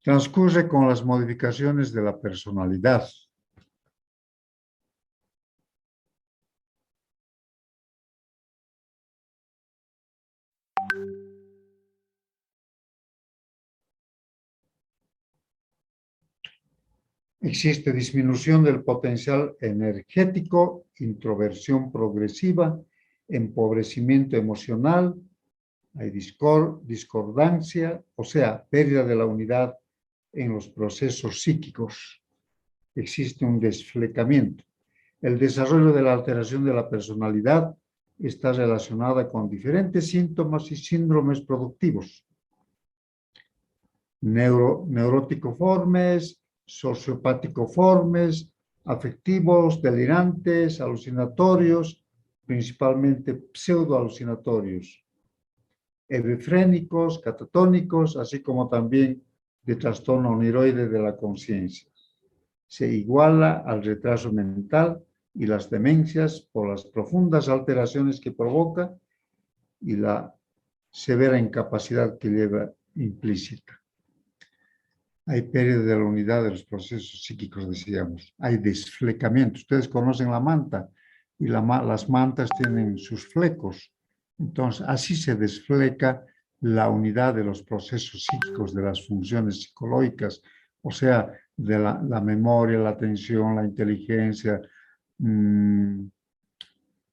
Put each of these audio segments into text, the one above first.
Transcurre con las modificaciones de la personalidad. Existe disminución del potencial energético, introversión progresiva, empobrecimiento emocional, hay discordancia, o sea, pérdida de la unidad en los procesos psíquicos. Existe un desflecamiento. El desarrollo de la alteración de la personalidad está relacionada con diferentes síntomas y síndromes productivos. Neuróticoformes, sociopáticoformes, afectivos, delirantes, alucinatorios, principalmente pseudoalucinatorios, hebefrénicos, catatónicos, así como también de trastorno oniroide de la conciencia. Se iguala al retraso mental y las demencias por las profundas alteraciones que provoca y la severa incapacidad que lleva implícita. Hay pérdida de la unidad de los procesos psíquicos, decíamos. Hay desflecamiento. Ustedes conocen la manta y las mantas tienen sus flecos. Entonces, así se desfleca la unidad de los procesos psíquicos, de las funciones psicológicas, o sea, de la memoria, la atención, la inteligencia,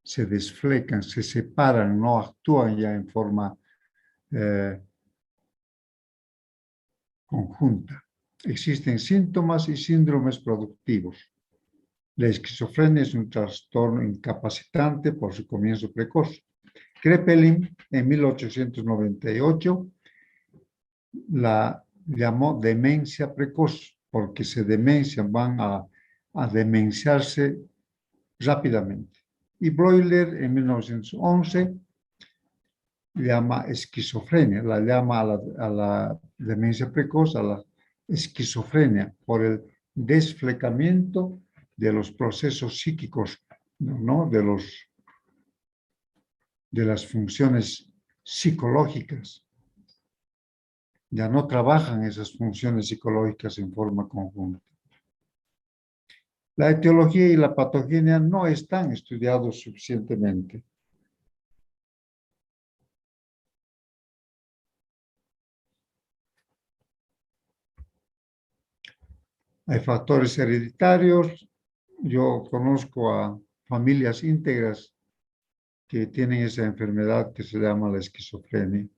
se desflecan, se separan, no actúan ya en forma conjunta. Existen síntomas y síndromes productivos. La esquizofrenia es un trastorno incapacitante por su comienzo precoz. Kraepelin, en 1898, la llamó demencia precoz, porque se demencian, van a demenciarse rápidamente. Y Breuer, en 1911, llama esquizofrenia, la llama a la demencia precoz, a la esquizofrenia, por el desflecamiento de los procesos psíquicos, ¿no? de las funciones psicológicas. Ya no trabajan esas funciones psicológicas en forma conjunta. La etiología y la patogenia no están estudiados suficientemente. Hay factores hereditarios. Yo conozco a familias íntegras que tienen esa enfermedad que se llama la esquizofrenia.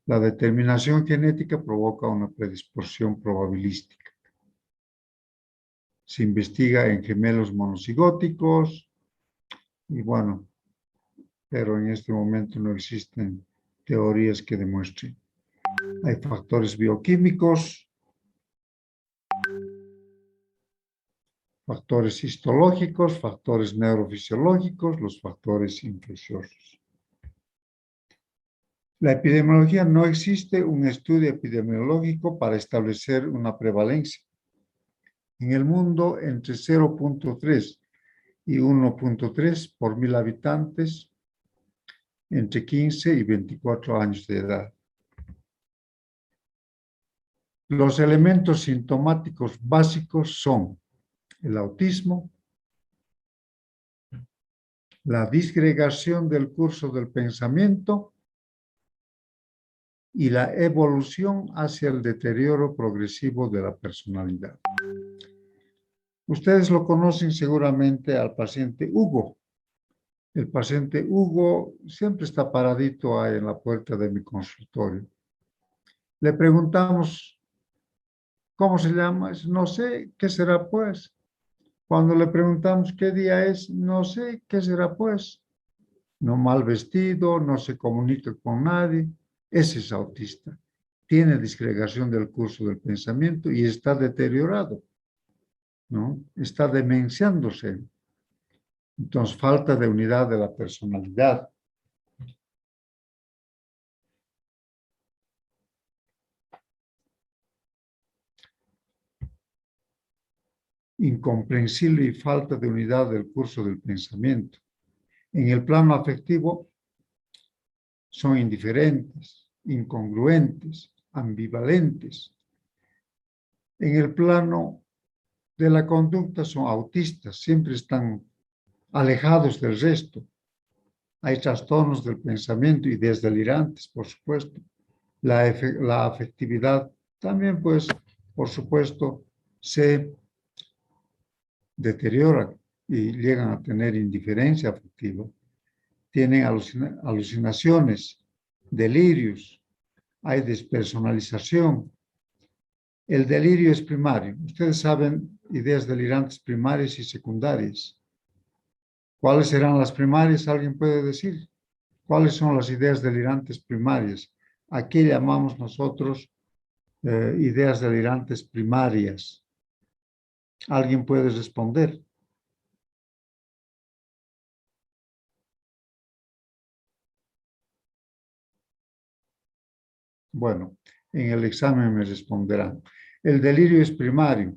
La determinación genética provoca una predisposición probabilística. Se investiga en gemelos monocigóticos y bueno, pero en este momento no existen teorías que demuestren. Hay factores bioquímicos, factores histológicos, factores neurofisiológicos, los factores infecciosos. La epidemiología, no existe un estudio epidemiológico para establecer una prevalencia. En el mundo, entre 0.3 y 1.3 por 1000 habitantes, entre 15 y 24 años de edad. Los elementos sintomáticos básicos son el autismo, la disgregación del curso del pensamiento y la evolución hacia el deterioro progresivo de la personalidad. Ustedes lo conocen seguramente al paciente Hugo. El paciente Hugo siempre está paradito ahí en la puerta de mi consultorio. Le preguntamos, ¿cómo se llama? No sé, ¿qué será pues? Cuando le preguntamos qué día es, no sé, ¿qué será pues? No mal vestido, no se comunica con nadie. Ese es autista. Tiene disgregación del curso del pensamiento y está deteriorado, ¿no? Está demenciándose. Entonces, falta de unidad de la personalidad. Incomprensible y falta de unidad del curso del pensamiento. En el plano afectivo, son indiferentes, incongruentes, ambivalentes, En el plano de la conducta son autistas, siempre están alejados del resto. Hay trastornos del pensamiento, ideas delirantes, por supuesto. La afectividad también, pues, por supuesto, se deteriora y llegan a tener indiferencia afectiva. Tienen alucinaciones, delirios, hay despersonalización. El delirio es primario. Ustedes saben ideas delirantes primarias y secundarias. ¿Cuáles serán las primarias? ¿Alguien puede decir? ¿Cuáles son las ideas delirantes primarias? Aquí llamamos nosotros ideas delirantes primarias. ¿Alguien puede responder? Bueno, en el examen me responderán. El delirio es primario,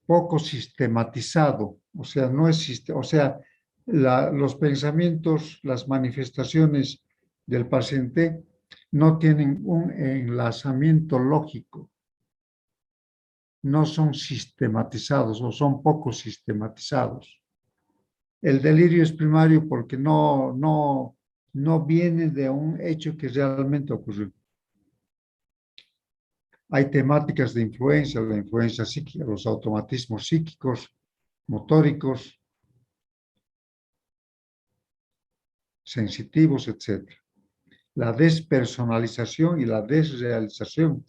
poco sistematizado, o sea, no existe, o sea, los pensamientos, las manifestaciones del paciente no tienen un enlazamiento lógico, no son sistematizados o son poco sistematizados. El delirio es primario porque no viene de un hecho que realmente ocurrió. Hay temáticas de influencia, la influencia psíquica, los automatismos psíquicos, motóricos, sensitivos, etc. La despersonalización y la desrealización.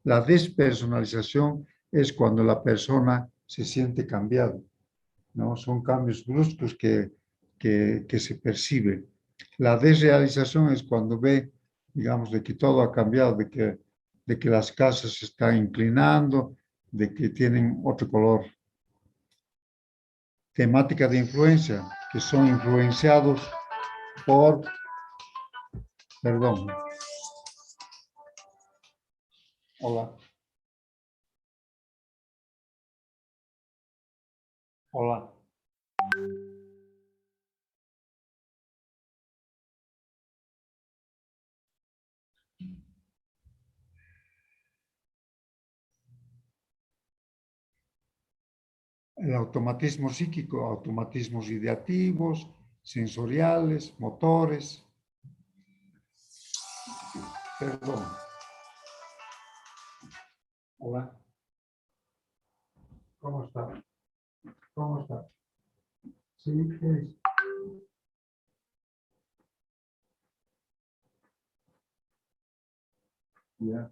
La despersonalización es cuando la persona se siente cambiado, ¿no? Son cambios bruscos que se perciben. La desrealización es cuando ve, digamos, de que todo ha cambiado, de que las casas se están inclinando, de que tienen otro color. Temática de influencia, que son influenciados por, perdón, hola, hola. El automatismo psíquico, automatismos ideativos, sensoriales, motores. Perdón. Hola. ¿Cómo está? ¿Cómo está? Sí, ¿qué es? Ya.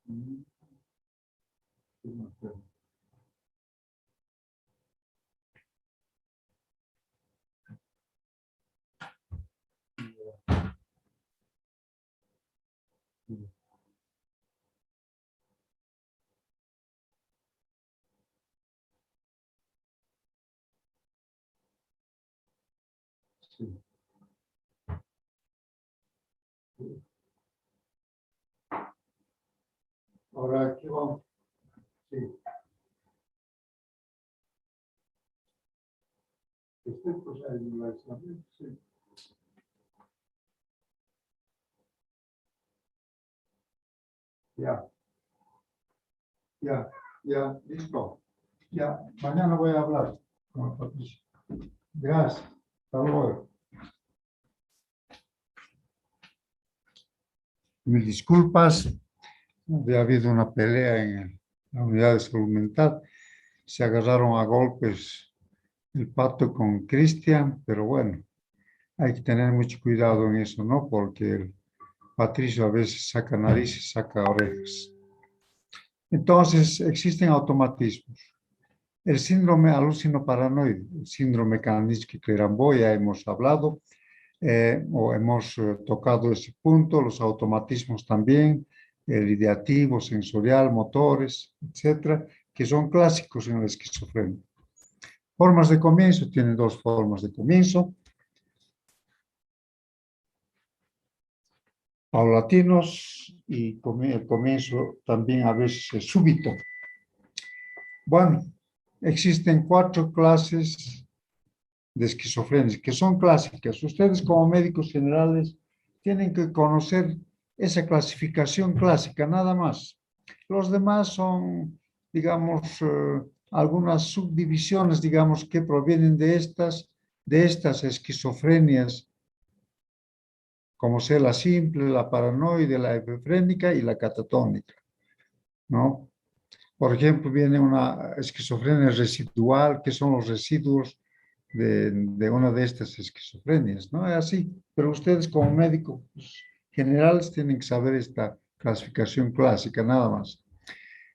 Mm, sí, me acuerdo. Sí, sí, sí. Ahora aquí vamos. Sí. Usted, pues, ahí lo va a saber. Sí. Ya, ya, listo. Ya, mañana voy a hablar con Patricia. Gracias. Hasta luego. Mil disculpas. Había habido una pelea en la unidad de salud mental. Se agarraron a golpes el Pato con Cristian, pero bueno, hay que tener mucho cuidado en eso, ¿no? Porque el Patricio a veces saca narices, saca orejas. Entonces, existen automatismos. El síndrome alucinoparanoide, el síndrome Kandinsky-Clerambault, ya hemos hablado o hemos tocado ese punto, los automatismos también, el ideativo, sensorial, motores, etcétera, que son clásicos en la esquizofrenia. Formas de comienzo, tienen dos formas de comienzo, paulatinos y el comienzo también a veces es súbito. Bueno, existen 4 clases de esquizofrenia, que son clásicas. Ustedes como médicos generales tienen que conocer esa clasificación clásica, nada más. Los demás son, digamos, algunas subdivisiones, digamos, que provienen de estas esquizofrenias, como sea la simple, la paranoide, la epifrénica y la catatónica, ¿no? Por ejemplo, viene una esquizofrenia residual, que son los residuos de una de estas esquizofrenias, ¿no? Es así, pero ustedes como médicos generales tienen que saber esta clasificación clásica, nada más.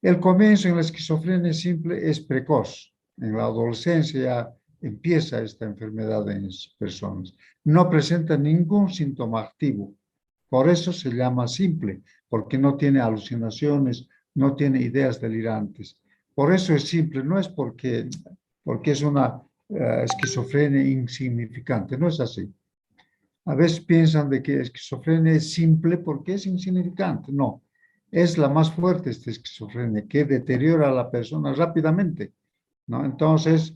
El comienzo en la esquizofrenia simple es precoz. En la adolescencia ya empieza esta enfermedad en esas personas. No presenta ningún síntoma activo. Por eso se llama simple, porque no tiene alucinaciones, no tiene ideas delirantes. Por eso es simple, no es porque es una esquizofrenia insignificante, no es así. A veces piensan de que esquizofrenia es simple porque es insignificante. No, es la más fuerte esta esquizofrenia que deteriora a la persona rápidamente, ¿no? Entonces,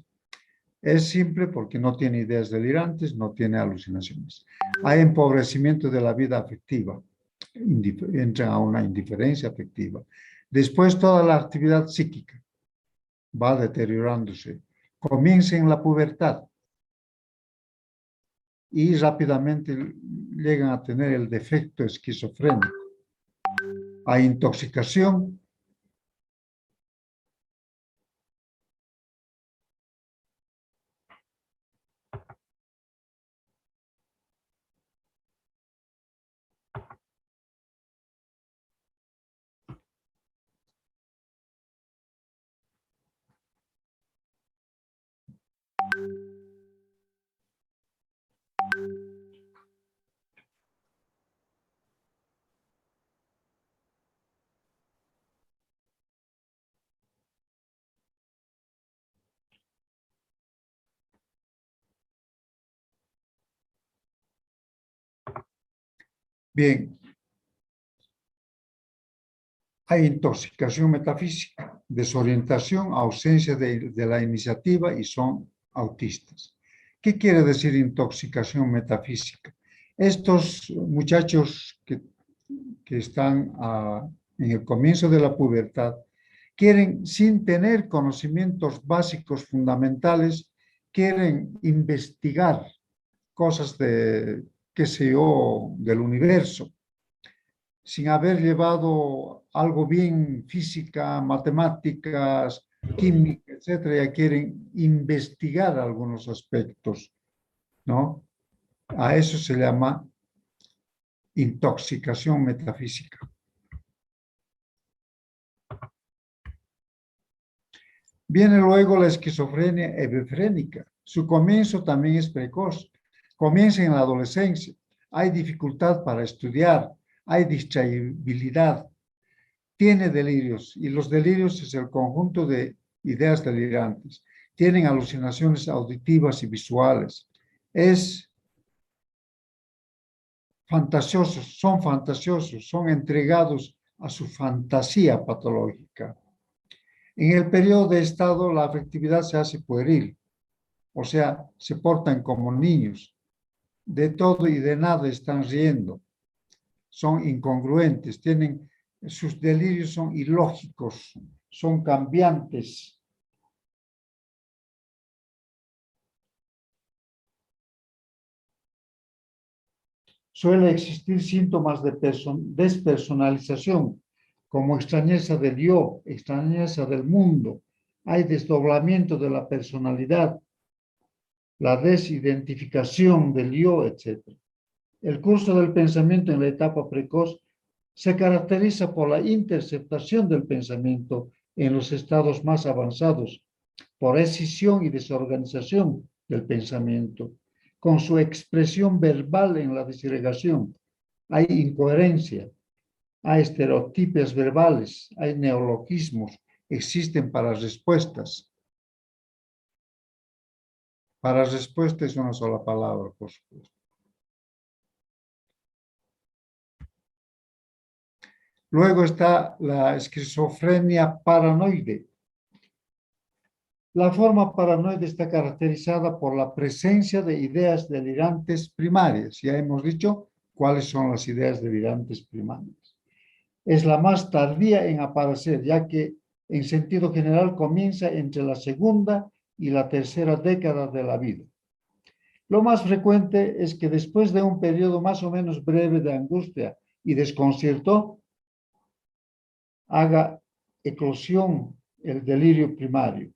es simple porque no tiene ideas delirantes, no tiene alucinaciones. Hay empobrecimiento de la vida afectiva, entra a una indiferencia afectiva. Después, toda la actividad psíquica va deteriorándose. Comienza en la pubertad y rápidamente llegan a tener el defecto esquizofrénico. Hay intoxicación. Bien, hay intoxicación metafísica, desorientación, ausencia de la iniciativa y son autistas. ¿Qué quiere decir intoxicación metafísica? Estos muchachos que están en el comienzo de la pubertad quieren, sin tener conocimientos básicos fundamentales, quieren investigar cosas de, qué sé yo, del universo, sin haber llevado algo bien física, matemáticas, química, etcétera, ya quieren investigar algunos aspectos, ¿no? A eso se llama intoxicación metafísica. Viene luego la esquizofrenia hebefrénica. Su comienzo también es precoz. Comienza en la adolescencia. Hay dificultad para estudiar, hay distraibilidad, tiene delirios y los delirios es el conjunto de ideas delirantes. Tienen alucinaciones auditivas y visuales. Es fantasiosos, son entregados a su fantasía patológica. En el periodo de estado, la afectividad se hace pueril, o sea, se portan como niños. De todo y de nada están riendo. Son incongruentes, sus delirios son ilógicos, son cambiantes. Suele existir síntomas de despersonalización, como extrañeza del yo, extrañeza del mundo. Hay desdoblamiento de la personalidad, la desidentificación del yo, etc. El curso del pensamiento en la etapa precoz se caracteriza por la interceptación del pensamiento en los estados más avanzados, por escisión y desorganización del pensamiento, con su expresión verbal en la disgregación. Hay incoherencia, hay estereotipos verbales, hay neologismos, existen para respuestas. Para respuesta es una sola palabra, por supuesto. Luego está la esquizofrenia paranoide. La forma paranoide está caracterizada por la presencia de ideas delirantes primarias. Ya hemos dicho cuáles son las ideas delirantes primarias. Es la más tardía en aparecer, ya que en sentido general comienza entre la segunda y la tercera década de la vida. Lo más frecuente es que después de un periodo más o menos breve de angustia y desconcierto, haga eclosión el delirio primario,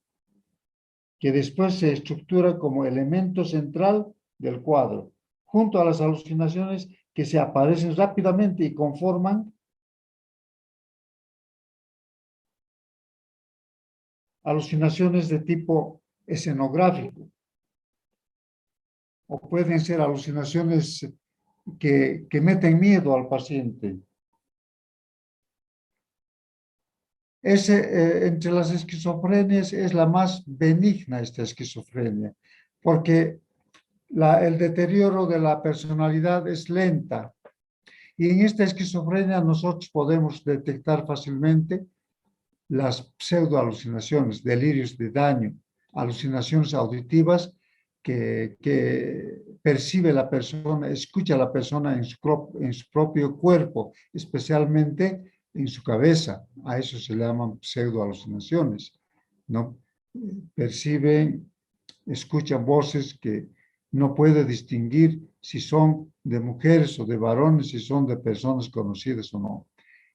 que después se estructura como elemento central del cuadro, junto a las alucinaciones que se aparecen rápidamente y conforman alucinaciones de tipo escenográfico, o pueden ser alucinaciones que meten miedo al paciente. Entre las esquizofrenias es la más benigna esta esquizofrenia, porque el deterioro de la personalidad es lenta. Y en esta esquizofrenia nosotros podemos detectar fácilmente las pseudoalucinaciones, delirios de daño, alucinaciones auditivas que percibe la persona, escucha la persona en su propio cuerpo, especialmente en su cabeza. A eso se llaman pseudoalucinaciones, ¿no? Perciben, escuchan voces que no puede distinguir si son de mujeres o de varones, si son de personas conocidas o no.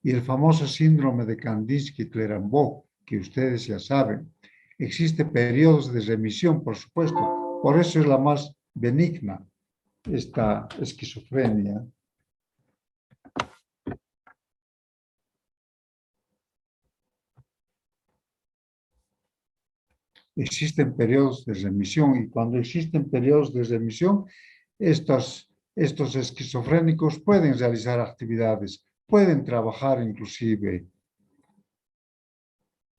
Y el famoso síndrome de Kandinsky-Clerambault, que ustedes ya saben. Existe periodos de remisión, por supuesto. Por eso es la más benigna esta esquizofrenia. Existen periodos de remisión y cuando existen periodos de remisión, estos esquizofrénicos pueden realizar actividades, pueden trabajar inclusive,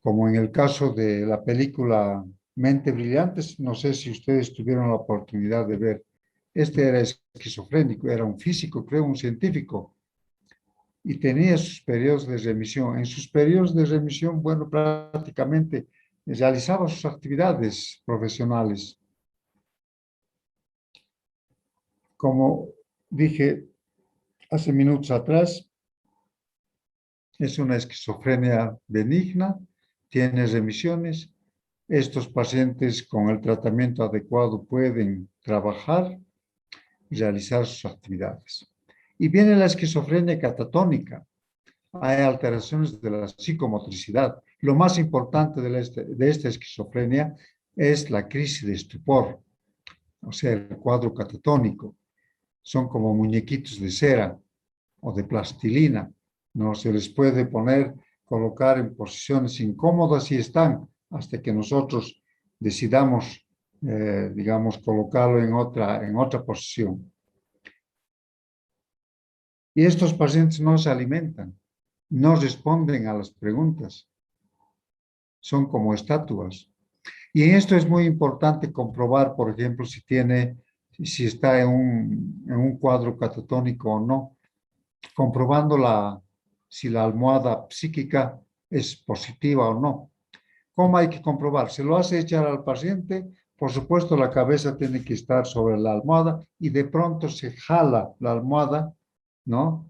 como en el caso de la película Mente Brillante. No sé si ustedes tuvieron la oportunidad de ver. Este era esquizofrénico, era un físico, creo, un científico, y tenía sus periodos de remisión. En sus periodos de remisión, bueno, prácticamente realizaba sus actividades profesionales. Como dije hace minutos atrás, es una esquizofrenia benigna, tiene remisiones. Estos pacientes con el tratamiento adecuado pueden trabajar y realizar sus actividades. Y viene la esquizofrenia catatónica. Hay alteraciones de la psicomotricidad. Lo más importante de esta esquizofrenia es la crisis de estupor, o sea, el cuadro catatónico. Son como muñequitos de cera o de plastilina. No se les puede colocar en posiciones incómodas y están hasta que nosotros decidamos, digamos, colocarlo en otra posición. Y estos pacientes no se alimentan, no responden a las preguntas, son como estatuas. Y en esto es muy importante comprobar, por ejemplo, si está en un cuadro catatónico o no, comprobando si la almohada psíquica es positiva o no. ¿Cómo hay que comprobar? Se lo hace echar al paciente, por supuesto la cabeza tiene que estar sobre la almohada y de pronto se jala la almohada, ¿no?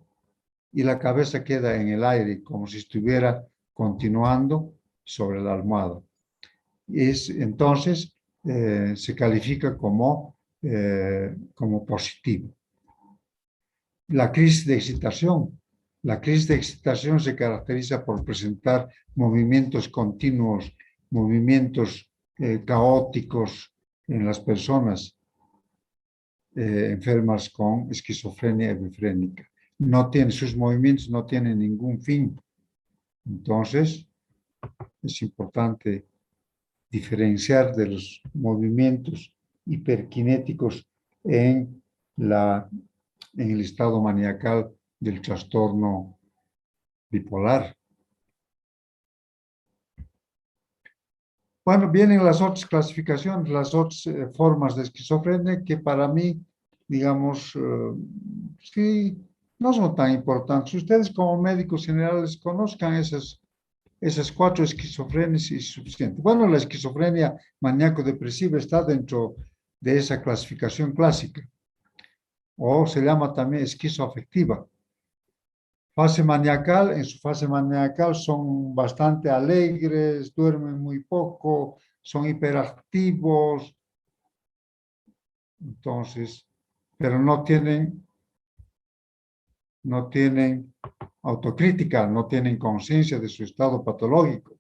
Y la cabeza queda en el aire, como si estuviera continuando sobre la almohada. Entonces, se califica como positivo. La crisis de excitación. La crisis de excitación se caracteriza por presentar movimientos continuos, movimientos caóticos en las personas enfermas con esquizofrenia epifrénica. Sus movimientos no tienen ningún fin. Entonces, es importante diferenciar de los movimientos hiperkinéticos en el estado maniacal del trastorno bipolar. Bueno, vienen las otras clasificaciones, las otras formas de esquizofrenia que para mí, digamos, sí, no son tan importantes. Ustedes como médicos generales conozcan Esas 4 esquizofrenias es suficiente. Bueno, la esquizofrenia maníaco-depresiva está dentro de esa clasificación clásica, o se llama también esquizoafectiva. Fase maniacal, en su fase maniacal son bastante alegres, duermen muy poco, son hiperactivos, entonces, pero no tienen autocrítica, no tienen conciencia de su estado patológico.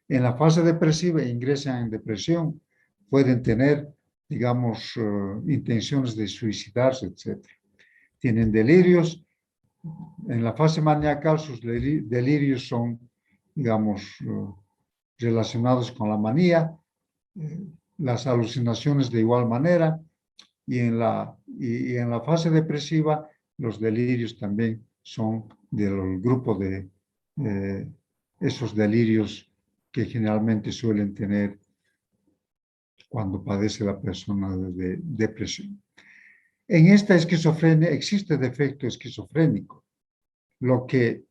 En la fase depresiva ingresan en depresión, pueden tener, digamos, intenciones de suicidarse, etc. Tienen delirios. En la fase maniacal sus delirios son, digamos, relacionados con la manía, las alucinaciones de igual manera, y en la fase depresiva los delirios también son del grupo de esos delirios que generalmente suelen tener cuando padece la persona de depresión. En esta esquizofrenia existe defecto esquizofrénico, lo que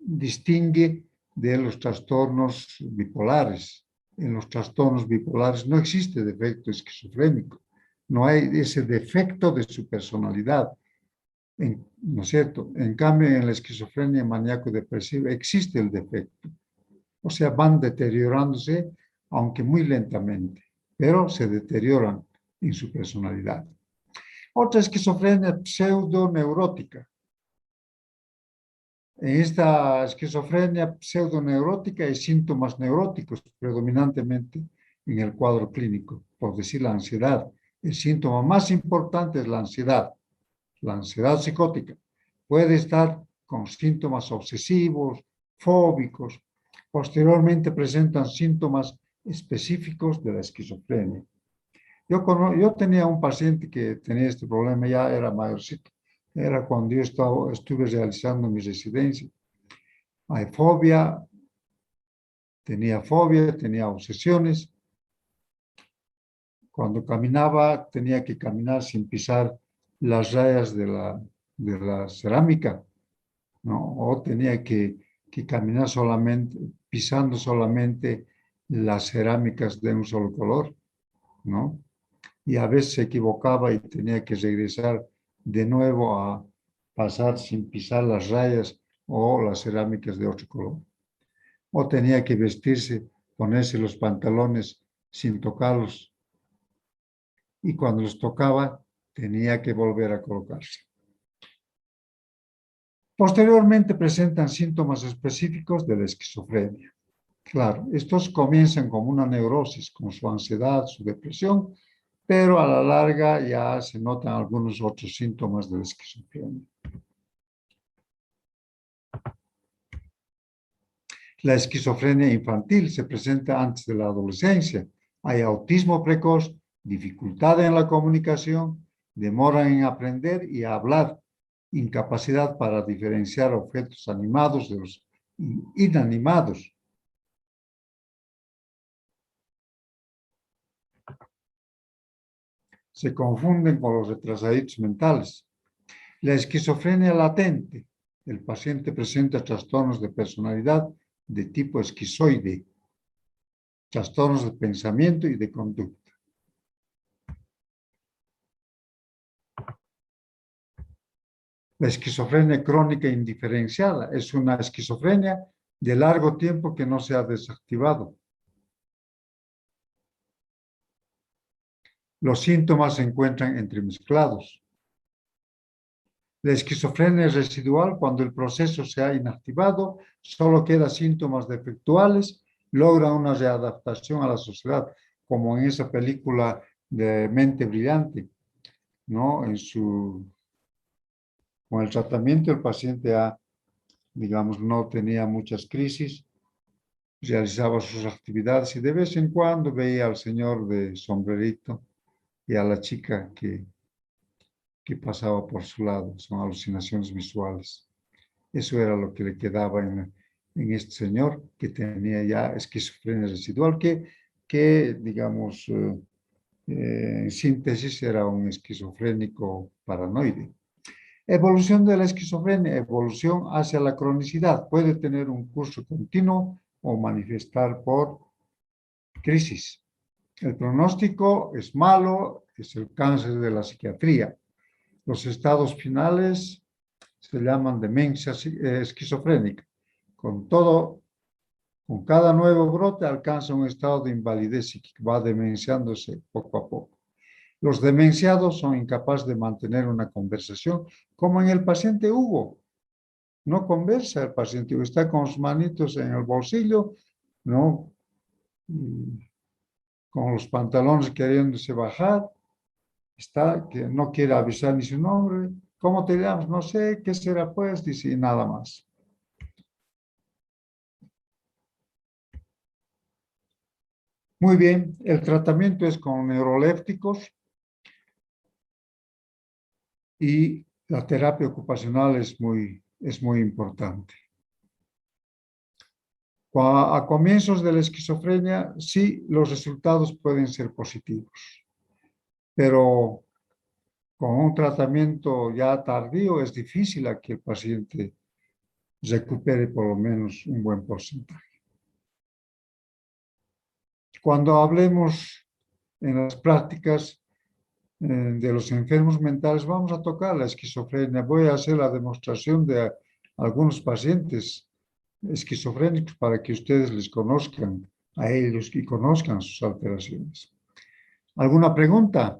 distingue de los trastornos bipolares. En los trastornos bipolares no existe defecto esquizofrénico, no hay ese defecto de su personalidad, ¿no es cierto? En cambio, en la esquizofrenia maníaco-depresiva existe el defecto, o sea, van deteriorándose, aunque muy lentamente, pero se deterioran en su personalidad. Otra esquizofrenia pseudoneurótica. En esta esquizofrenia pseudoneurótica hay síntomas neuróticos predominantemente en el cuadro clínico, por decir la ansiedad. El síntoma más importante es la ansiedad psicótica. Puede estar con síntomas obsesivos, fóbicos. Posteriormente presentan síntomas específicos de la esquizofrenia. Yo tenía un paciente que tenía este problema, ya era mayorcito. Era cuando yo estuve realizando mi residencia. Hay fobia, tenía obsesiones. Cuando caminaba, tenía que caminar sin pisar las rayas de la cerámica, ¿no? O tenía que caminar solamente, pisando solamente las cerámicas de un solo color, ¿no? Y a veces se equivocaba y tenía que regresar de nuevo a pasar sin pisar las rayas o las cerámicas de otro color. O tenía que ponerse los pantalones sin tocarlos, y cuando los tocaba tenía que volver a colocarse. Posteriormente presentan síntomas específicos de la esquizofrenia. Claro, estos comienzan como una neurosis, con su ansiedad, su depresión, pero a la larga ya se notan algunos otros síntomas de la esquizofrenia. La esquizofrenia infantil se presenta antes de la adolescencia. Hay autismo precoz, dificultad en la comunicación, demora en aprender y hablar, incapacidad para diferenciar objetos animados de los inanimados. Se confunden con los retrasaditos mentales. La esquizofrenia latente. El paciente presenta trastornos de personalidad de tipo esquizoide, trastornos de pensamiento y de conducta. La esquizofrenia crónica indiferenciada es una esquizofrenia de largo tiempo que no se ha desactivado. Los síntomas se encuentran entremezclados. La esquizofrenia es residual cuando el proceso se ha inactivado, solo quedan síntomas defectuales, logra una readaptación a la sociedad, como en esa película de Mente Brillante, ¿no? Con el tratamiento el paciente digamos, no tenía muchas crisis, realizaba sus actividades y de vez en cuando veía al señor de sombrerito y a la chica que pasaba por su lado. Son alucinaciones visuales. Eso era lo que le quedaba en este señor, que tenía ya esquizofrenia residual, que digamos, en síntesis era un esquizofrénico paranoide. Evolución de la esquizofrenia, evolución hacia la cronicidad. Puede tener un curso continuo o manifestar por crisis. El pronóstico es malo, es el cáncer de la psiquiatría. Los estados finales se llaman demencia esquizofrénica. Con cada nuevo brote alcanza un estado de invalidez psíquica, va demenciándose poco a poco. Los demenciados son incapaces de mantener una conversación, como en el paciente Hugo. No conversa el paciente Hugo, está con sus manitos en el bolsillo, no, con los pantalones queriéndose bajar, está que no quiere avisar ni su nombre. ¿Cómo te llamas? No sé, ¿qué será pues? Dice, y nada más. Muy bien, el tratamiento es con neurolépticos y la terapia ocupacional es muy importante. A comienzos de la esquizofrenia, sí, los resultados pueden ser positivos, pero con un tratamiento ya tardío es difícil a que el paciente recupere por lo menos un buen porcentaje. Cuando hablemos en las prácticas de los enfermos mentales, vamos a tocar la esquizofrenia. Voy a hacer la demostración de algunos pacientes esquizofrénicos para que ustedes les conozcan a ellos y conozcan sus alteraciones. ¿Alguna pregunta?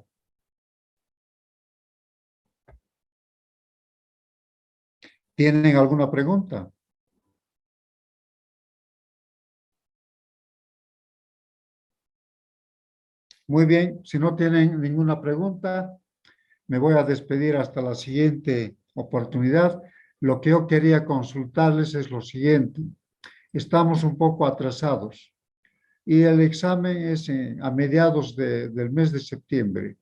¿Tienen alguna pregunta? Muy bien, si no tienen ninguna pregunta, me voy a despedir hasta la siguiente oportunidad. Lo que yo quería consultarles es lo siguiente. Estamos un poco atrasados y el examen es a mediados del mes de septiembre.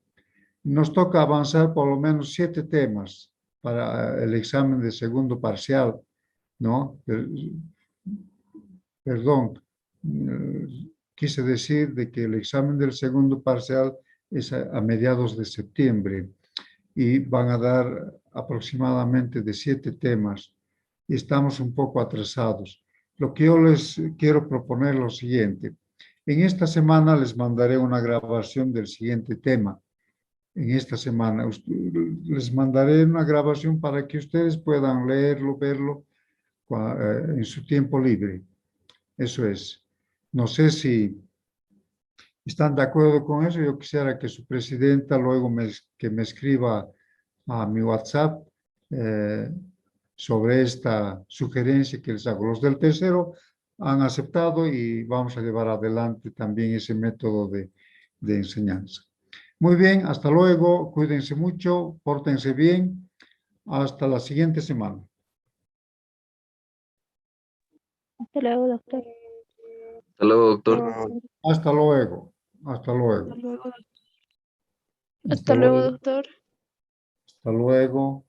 Nos toca avanzar por lo menos 7 temas para el examen de segundo parcial, ¿no? Perdón, quise decir de que el examen del segundo parcial es a mediados de septiembre y van a dar aproximadamente de 7 temas y estamos un poco atrasados. Lo que yo les quiero proponer es lo siguiente. En esta semana les mandaré una grabación del siguiente tema. En esta semana les mandaré una grabación para que ustedes puedan leerlo, verlo en su tiempo libre. Eso es. No sé si están de acuerdo con eso. Yo quisiera que su presidenta luego que me escriba a mi WhatsApp sobre esta sugerencia que les hago. Los del tercero han aceptado y vamos a llevar adelante también ese método de enseñanza. Muy bien, hasta luego. Cuídense mucho, pórtense bien. Hasta la siguiente semana. Hasta luego, doctor. Hasta luego, doctor. Hasta luego. Hasta luego. Hasta luego. Hasta Hasta luego, luego. doctor. Hasta luego.